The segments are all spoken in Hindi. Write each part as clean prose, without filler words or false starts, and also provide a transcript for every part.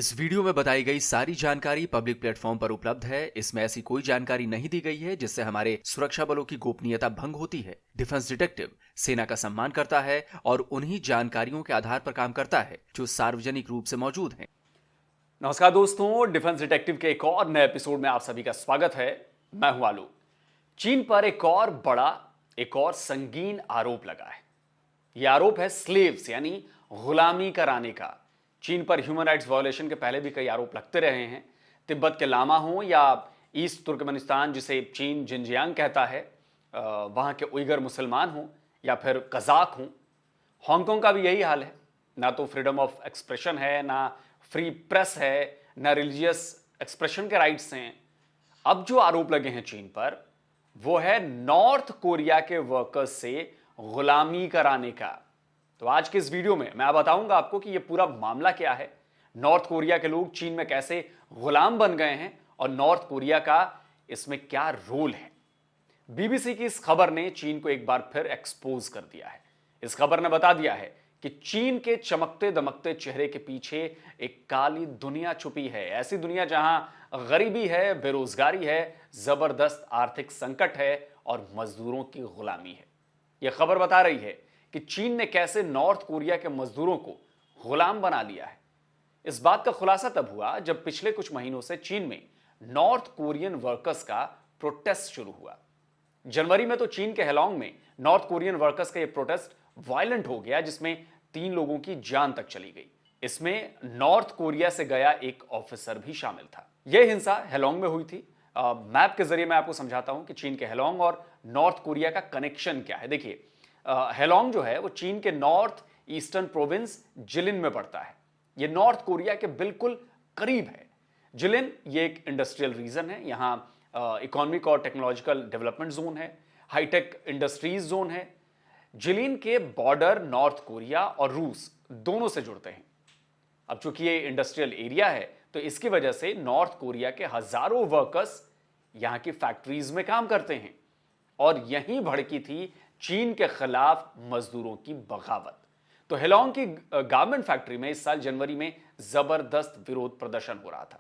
इस वीडियो में बताई गई सारी जानकारी पब्लिक प्लेटफॉर्म पर उपलब्ध है। इसमें ऐसी कोई जानकारी नहीं दी गई है जिससे हमारे सुरक्षा बलों की गोपनीयता भंग होती है। डिफेंस डिटेक्टिव सेना का सम्मान करता है और उन्हीं जानकारियों के आधार पर काम करता है जो सार्वजनिक रूप से मौजूद हैं। नमस्कार दोस्तों, डिफेंस डिटेक्टिव के एक और नए एपिसोड में आप सभी का स्वागत है। मैं हूं आलू। चीन पर एक और संगीन आरोप लगा है। यह आरोप है स्लेव्स यानी गुलामी कराने का। चीन पर ह्यूमन राइट्स वायोलेशन के पहले भी कई आरोप लगते रहे हैं। तिब्बत के लामा हो या ईस्ट तुर्कमेनिस्तान जिसे चीन जिनजियांग कहता है, वहां के उइगर मुसलमान हो या फिर कजाक हो, हांगकांग का भी यही हाल है। ना तो फ्रीडम ऑफ एक्सप्रेशन है, ना फ्री प्रेस है, ना रिलीजियस एक्सप्रेशन के राइट्स हैं। अब जो आरोप लगे हैं चीन पर, वो है नॉर्थ कोरिया के वर्कर्स से गुलामी कराने का। तो आज के इस वीडियो में मैं बताऊंगा आपको कि यह पूरा मामला क्या है, नॉर्थ कोरिया के लोग चीन में कैसे गुलाम बन गए हैं और नॉर्थ कोरिया का इसमें क्या रोल है। बीबीसी की इस खबर ने चीन को एक बार फिर एक्सपोज कर दिया है। इस खबर ने बता दिया है कि चीन के चमकते दमकते चेहरे के पीछे एक काली दुनिया छुपी है। ऐसी दुनिया जहां गरीबी है, बेरोजगारी है, जबरदस्त आर्थिक संकट है और मजदूरों की गुलामी है। यह खबर बता रही है कि चीन ने कैसे नॉर्थ कोरिया के मजदूरों को गुलाम बना लिया है। इस बात का खुलासा तब हुआ जब पिछले कुछ महीनों से चीन में नॉर्थ कोरियन वर्कर्स का प्रोटेस्ट शुरू हुआ। जनवरी में तो चीन के हेलोंग में नॉर्थ कोरियन वर्कर्स का यह प्रोटेस्ट वायलेंट हो गया, जिसमें 3 लोगों की जान तक चली गई। इसमें नॉर्थ कोरिया से गया एक ऑफिसर भी शामिल था। यह हिंसा हेलोंग में हुई थी। मैप के जरिए मैं आपको समझाता हूं कि चीन के हेलोंग और नॉर्थ कोरिया का कनेक्शन क्या है। देखिए, हेलोंग जो है वो चीन के नॉर्थ ईस्टर्न प्रोविंस जिलिन में पड़ता है। यह नॉर्थ कोरिया के बिल्कुल करीब है। जिलिन ये एक इंडस्ट्रियल रीजन है। यहां इकोनॉमिक और टेक्नोलॉजिकल डेवलपमेंट जोन है, हाईटेक इंडस्ट्रीज जोन है। जिलिन के बॉर्डर नॉर्थ कोरिया और रूस दोनों से जुड़ते हैं। अब चूंकि ये इंडस्ट्रियल एरिया है तो इसकी वजह से नॉर्थ कोरिया के हजारों वर्कर्स यहां की फैक्ट्रीज में काम करते हैं और यहीं भड़की थी चीन के खिलाफ मजदूरों की बगावत। तो हेलोंग की गारमेंट फैक्ट्री में इस साल जनवरी में जबरदस्त विरोध प्रदर्शन हो रहा था।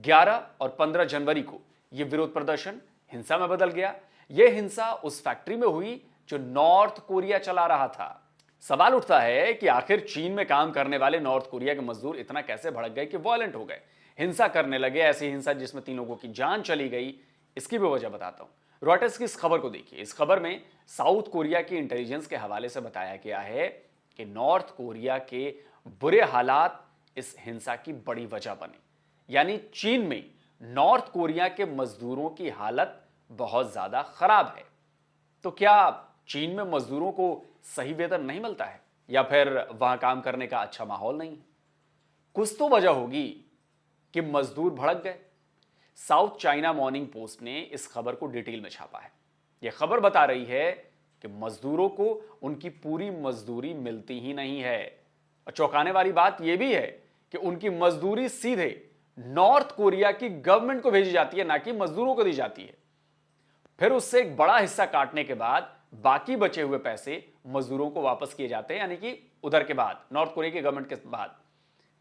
11 और 15 जनवरी को यह विरोध प्रदर्शन हिंसा में बदल गया। यह हिंसा उस फैक्ट्री में हुई जो नॉर्थ कोरिया चला रहा था। सवाल उठता है कि आखिर चीन में काम करने वाले नॉर्थ कोरिया के मजदूर इतना कैसे भड़क गए कि वायलेंट हो गए, हिंसा करने लगे। ऐसी हिंसा जिसमें 3 लोगों की जान चली गई, इसकी भी वजह बताता हूं। रॉयटर्स की इस खबर को देखिए। इस खबर में साउथ कोरिया की इंटेलिजेंस के हवाले से बताया गया है कि नॉर्थ कोरिया के बुरे हालात इस हिंसा की बड़ी वजह बने। यानी चीन में नॉर्थ कोरिया के मजदूरों की हालत बहुत ज्यादा खराब है। तो क्या चीन में मजदूरों को सही वेतन नहीं मिलता है या फिर वहां काम करने का अच्छा माहौल नहीं है? कुछ तो वजह होगी कि मजदूर भड़क गए। साउथ चाइना मॉर्निंग पोस्ट ने इस खबर को डिटेल में छापा है। यह खबर बता रही है कि मजदूरों को उनकी पूरी मजदूरी मिलती ही नहीं है। और चौंकाने वाली बात यह भी है कि उनकी मजदूरी सीधे नॉर्थ कोरिया की गवर्नमेंट को भेजी जाती है, ना कि मजदूरों को दी जाती है। फिर उससे एक बड़ा हिस्सा काटने के बाद बाकी बचे हुए पैसे मजदूरों को वापस किए जाते हैं, यानी कि उधर के बाद, नॉर्थ कोरिया की गवर्नमेंट के बाद।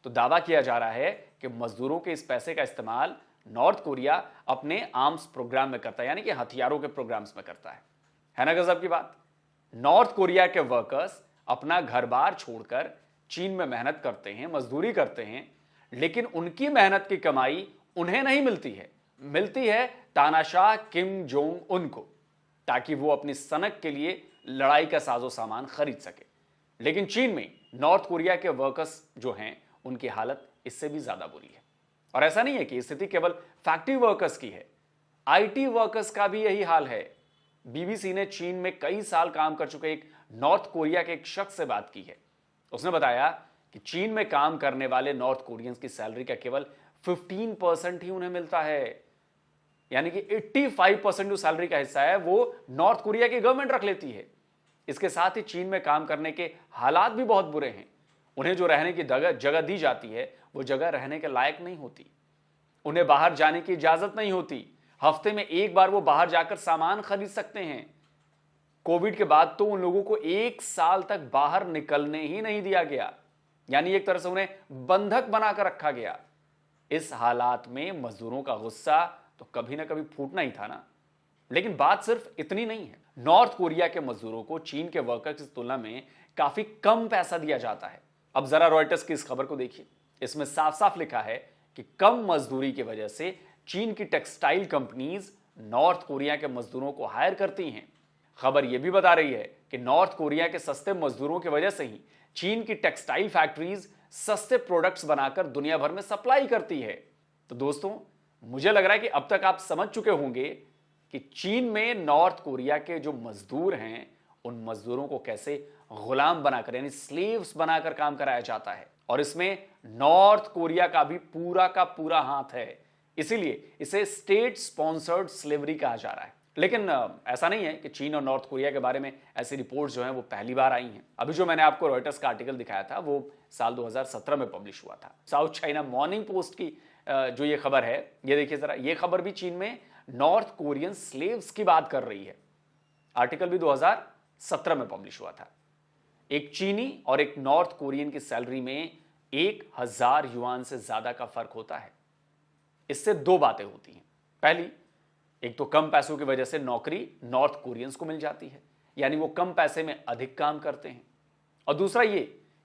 तो दावा किया जा रहा है कि मजदूरों के इस पैसे का इस्तेमाल नॉर्थ कोरिया अपने आर्म्स प्रोग्राम में करता है, यानी कि हथियारों के प्रोग्राम्स में करता है ना गजब की बात। नॉर्थ कोरिया के वर्कर्स अपना घर बार छोड़कर चीन में मेहनत करते हैं, मजदूरी करते हैं, लेकिन उनकी मेहनत की कमाई उन्हें नहीं मिलती है, मिलती है तानाशाह किम जोंग उन को, ताकि वो अपनी सनक के लिए लड़ाई का साजो सामान खरीद सके। लेकिन चीन में नॉर्थ कोरिया के वर्कर्स जो हैं उनकी हालत इससे भी ज्यादा बुरी है। और ऐसा नहीं है कि स्थिति केवल फैक्ट्री वर्कर्स की है, आईटी वर्कर्स का भी यही हाल है। बीबीसी ने चीन में कई साल काम कर चुके एक नॉर्थ कोरिया के एक शख्स से बात की है। उसने बताया कि चीन में काम करने वाले नॉर्थ कोरियंस की सैलरी का केवल 15% ही उन्हें मिलता है, यानी कि 85% जो सैलरी का हिस्सा है वो नॉर्थ कोरिया की गवर्नमेंट रख लेती है। इसके साथ ही चीन में काम करने के हालात भी बहुत बुरे हैं। उन्हें जो रहने की जगह दी जाती है वो जगह रहने के लायक नहीं होती। उन्हें बाहर जाने की इजाजत नहीं होती। हफ्ते में एक बार वो बाहर जाकर सामान खरीद सकते हैं। कोविड के बाद तो उन लोगों को 1 साल तक बाहर निकलने ही नहीं दिया गया। यानी एक तरह से उन्हें बंधक बनाकर रखा गया। इस हालात में मजदूरों का गुस्सा तो कभी ना कभी फूटना ही था ना। लेकिन बात सिर्फ इतनी नहीं है। नॉर्थ कोरिया के मजदूरों को चीन के वर्कर्स की तुलना में काफी कम पैसा दिया जाता है। अब जरा रॉयटर्स की इस खबर को देखिए। इसमें साफ साफ लिखा है कि कम मजदूरी की वजह से चीन की टेक्सटाइल कंपनीज नॉर्थ कोरिया के मजदूरों को हायर करती हैं। खबर यह भी बता रही है कि नॉर्थ कोरिया के सस्ते मजदूरों की वजह से ही चीन की टेक्सटाइल फैक्ट्रीज सस्ते प्रोडक्ट्स बनाकर दुनिया भर में सप्लाई करती है। तो दोस्तों, मुझे लग रहा है कि अब तक आप समझ चुके होंगे कि चीन में नॉर्थ कोरिया के जो मजदूर हैं, उन मजदूरों को कैसे गुलाम बनाकर यानी स्लेव्स बनाकर काम कराया जाता है। और इसमें नॉर्थ कोरिया का भी पूरा का पूरा हाथ है। इसीलिए इसे स्टेट स्पॉन्सर्ड स्लेवरी कहा जा रहा है। लेकिन ऐसा नहीं है कि चीन और नॉर्थ कोरिया के बारे में ऐसी रिपोर्ट्स जो हैं वो पहली बार आई हैं। अभी जो मैंने आपको रॉयटर्स का आर्टिकल दिखाया था वो साल 2017 में पब्लिश हुआ था। साउथ चाइना मॉर्निंग पोस्ट की जो ये खबर है, ये देखिए जरा, ये खबर भी चीन में नॉर्थ कोरियन स्लेव्स की बात कर रही है। आर्टिकल भी 2017 में पब्लिश हुआ था। एक चीनी और एक नॉर्थ कोरियन की सैलरी में 1000 युआन से ज्यादा का फर्क होता है। इससे दो बातें होती हैं। पहली, एक तो कम पैसों की वजह से नौकरी नॉर्थ कोरियंस को मिल जाती है, यानी वो कम पैसे में अधिक काम करते हैं। और दूसरा ये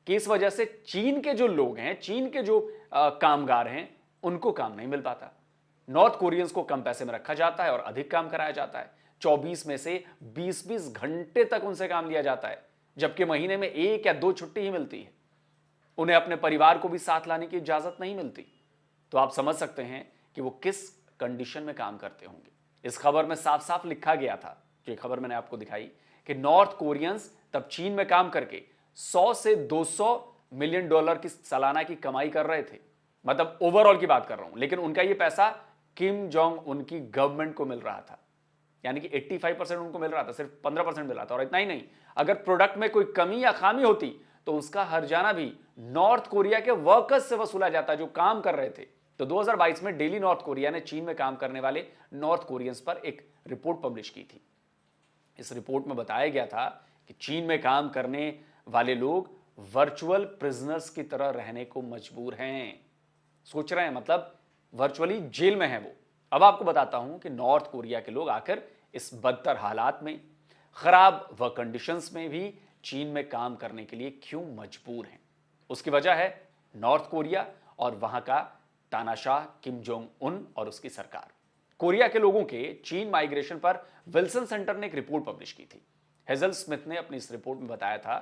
कि इस वजह से चीन के जो लोग हैं, चीन के जो कामगार हैं, उनको काम नहीं मिल पाता। नॉर्थ कोरियंस को कम पैसे में रखा जाता है और अधिक काम कराया जाता है। 24 में से 20-20 घंटे तक उनसे काम लिया जाता है, जबकि महीने में 1 या 2 छुट्टी ही मिलती है। उन्हें अपने परिवार को भी साथ लाने की इजाजत नहीं मिलती। तो आप समझ सकते हैं कि वो किस कंडीशन में काम करते होंगे। इस खबर में साफ साफ लिखा गया था, जो खबर मैंने आपको दिखाई, कि नॉर्थ कोरियंस तब चीन में काम करके 100 से 200 मिलियन डॉलर की सालाना की कमाई कर रहे थे। मतलब ओवरऑल की बात कर रहा हूं। लेकिन उनका यह पैसा किम जोंग उनकी गवर्नमेंट को मिल रहा था, यानी कि 85% उनको मिल रहा था, सिर्फ 15% मिला था। और इतना ही नहीं, अगर प्रोडक्ट में कोई कमी या खामी होती तो उसका हर्जाना भी नॉर्थ कोरिया के वर्कर्स से वसूला जाता जो काम कर रहे थे। तो 2022 में डेली नॉर्थ कोरिया ने चीन में काम करने वाले नॉर्थ कोरियंस पर एक रिपोर्ट पब्लिश की थी। इस रिपोर्ट में बताया गया था कि चीन में काम करने वाले लोग वर्चुअल प्रिजनर्स की तरह रहने को मजबूर हैं। सोच रहे हैं, मतलब वर्चुअली जेल में है वो। अब आपको बताता हूं कि नॉर्थ कोरिया के लोग आखिर इस बदतर हालात में, खराब वर्क कंडीशंस में भी चीन में काम करने के लिए क्यों मजबूर हैं। उसकी वजह है नॉर्थ कोरिया और वहां का तानाशाह किम जोंग उन और उसकी सरकार। कोरिया के लोगों के चीन माइग्रेशन पर विल्सन सेंटर ने एक रिपोर्ट पब्लिश की थी। हेजल स्मिथ ने अपनी इस रिपोर्ट में बताया था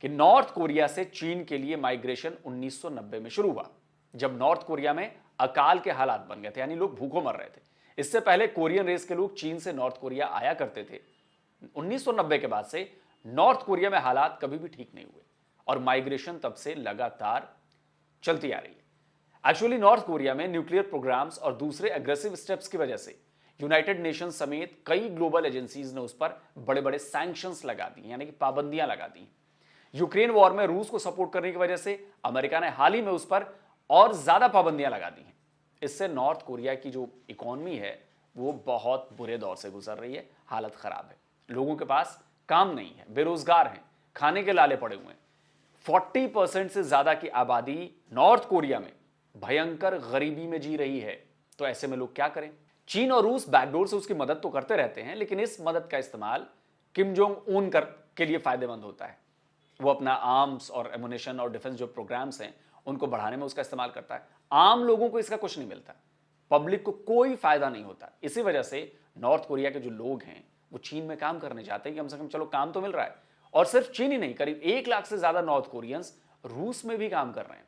कि नॉर्थ कोरिया से चीन के लिए माइग्रेशन 1990 में शुरू हुआ, जब नॉर्थ कोरिया में अकाल के हालात बन गए थे, यानी लोग भूखों मर रहे थे। इससे पहले कोरियन रेस के लोग चीन से नॉर्थ कोरिया आया करते थे। 1990 के बाद से नॉर्थ कोरिया में हालात कभी भी ठीक नहीं हुए और माइग्रेशन तब से लगातार चलती आ रही है। एक्चुअली नॉर्थ कोरिया में न्यूक्लियर प्रोग्राम्स और दूसरे एग्रेसिव स्टेप्स की वजह से यूनाइटेड नेशंस समेत कई ग्लोबल एजेंसीज ने उस पर बड़े बड़े सैंक्शंस लगा दी, यानी कि पाबंदियां लगा दी। यूक्रेन वॉर में रूस को सपोर्ट करने की वजह से अमेरिका ने हाल ही में उस पर और ज्यादा पाबंदियां लगा दी हैं। इससे नॉर्थ कोरिया की जो इकोनॉमी है वो बहुत बुरे दौर से गुजर रही है। हालत खराब है, लोगों के पास काम नहीं है, बेरोजगार हैं, खाने के लाले पड़े हुए हैं। 40% से ज्यादा की आबादी नॉर्थ कोरिया में भयंकर गरीबी में जी रही है। तो ऐसे में लोग क्या करें? चीन और रूस बैकडोर से उसकी मदद तो करते रहते हैं, लेकिन इस मदद का इस्तेमाल किम जोंग उन के लिए फायदेमंद होता है। वो अपना आर्म्स और एमुनेशन और डिफेंस जो प्रोग्राम्स हैं उनको बढ़ाने में उसका इस्तेमाल करता है। आम लोगों को इसका कुछ नहीं मिलता, पब्लिक को कोई फायदा नहीं होता। इसी वजह से नॉर्थ कोरिया के जो लोग हैं वो चीन में काम करने जाते हैं कि कम से कम चलो काम तो मिल रहा है। और सिर्फ चीन ही नहीं, करीब 1 लाख से ज्यादा नॉर्थ कोरियंस रूस में भी काम कर रहे हैं।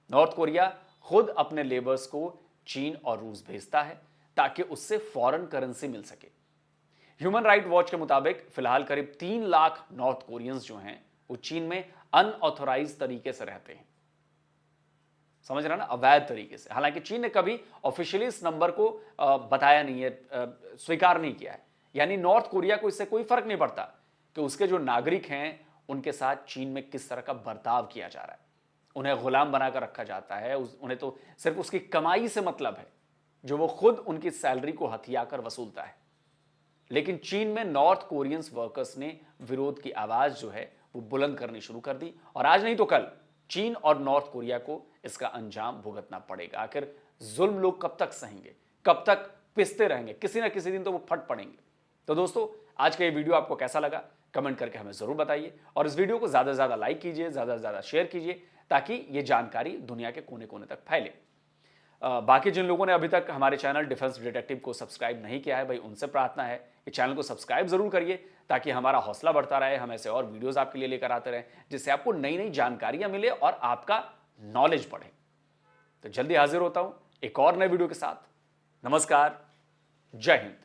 नॉर्थ कोरिया खुद अपने लेबर्स को चीन और रूस भेजता है ताकि उससे फॉरेन करेंसी मिल सके। ह्यूमन राइट वॉच के मुताबिक फिलहाल करीब 3 लाख नॉर्थ कोरियंस जो हैं वो चीन में अनऑथोराइज तरीके से रहते हैं। समझ रहा ना, अवैध तरीके से। हालांकि चीन ने कभी ऑफिशियली इस नंबर को बताया नहीं है, स्वीकार नहीं किया है। यानी नॉर्थ कोरिया को इससे कोई फर्क नहीं पड़ता कि उसके जो नागरिक हैं उनके साथ चीन में किस तरह का बर्ताव किया जा रहा है। उन्हें गुलाम बनाकर रखा जाता है। उन्हें तो सिर्फ उसकी कमाई से मतलब है जो वो खुद उनकी सैलरी को हथियाकर वसूलता है। लेकिन चीन में नॉर्थ कोरियंस वर्कर्स ने विरोध की आवाज जो है वो बुलंद करनी शुरू कर दी और आज नहीं तो कल चीन और नॉर्थ कोरिया को इसका अंजाम भुगतना पड़ेगा। आखिर जुल्म लोग कब तक सहेंगे, कब तक पिसते रहेंगे, किसी ना किसी दिन तो वो फट पड़ेंगे। तो दोस्तों, आज का ये वीडियो आपको कैसा लगा कमेंट करके हमें जरूर बताइए, और इस वीडियो को ज्यादा से ज्यादा लाइक कीजिए, ज्यादा से ज्यादा शेयर कीजिए, ताकि ये जानकारी दुनिया के कोने कोने तक फैले। बाकी जिन लोगों ने अभी तक हमारे चैनल डिफेंस डिटेक्टिव को सब्सक्राइब नहीं किया है, भाई उनसे प्रार्थना है कि चैनल को सब्सक्राइब जरूर करिए, ताकि हमारा हौसला बढ़ता रहे, हम ऐसे और वीडियोस आपके लिए लेकर आते रहें, जिससे आपको नई नई जानकारियां मिले और आपका नॉलेज बढ़े। तो जल्दी हाजिर होता हूं एक और नए वीडियो के साथ। नमस्कार, जय हिंद।